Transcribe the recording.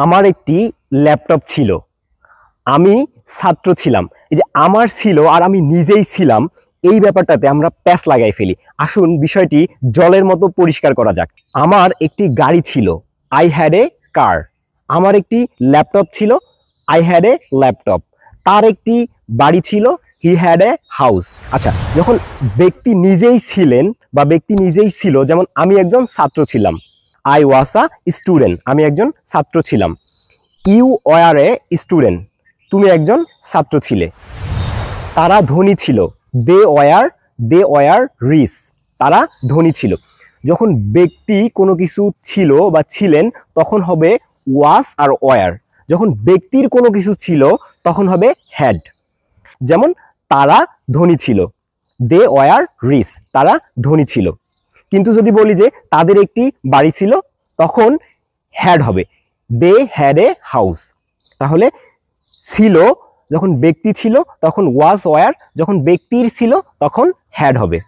আমার একটি ল্যাপটপ ছিল। আমি ছাত্র ছিলাম। এই যে আমার ছিল আর আমি নিজেই ছিলাম, এই ব্যাপারটাতে আমরা প্যাচ লাগাই ফেলি। আসুন বিষয়টি জলের মতো পরিষ্কার করা যাক। আমার একটি গাড়ি ছিল, আই হ্যাড এ কার। আমার একটি ল্যাপটপ ছিল, আই হ্যাড এ ল্যাপটপ। তার একটি বাড়ি ছিল, হি হ্যাড এ হাউস। আচ্ছা, যখন ব্যক্তি নিজেই ছিলেন বা ব্যক্তি নিজেই ছিল, যেমন আমি একজন ছাত্র ছিলাম, আই ওয়াজ আ স্টুডেন্ট, আমি একজন ছাত্র ছিলাম। ইউ ওয়ার এ স্টুডেন্ট, তুমি একজন ছাত্র ছিলে। তারা ধনী ছিল, দে ওয়ার রিচ, তারা ধনী ছিল। যখন ব্যক্তি কোনো কিছু ছিল বা ছিলেন তখন হবে ওয়াজ আর ওয়ার। যখন ব্যক্তির কোনো কিছু ছিল তখন হবে হ্যাড। যেমন তারা ধনী ছিল, দে ওয়ার রিচ, তারা ধনী ছিল। কিন্তু যদি বলি যে তাদের একটি বাড়ি ছিল, তখন হ্যাড হবে, দে হ্যাড এ হাউস। তাহলে ছিল যখন ব্যক্তি ছিল তখন ওয়াজ ওয়ার, যখন ব্যক্তির ছিল তখন হ্যাড হবে।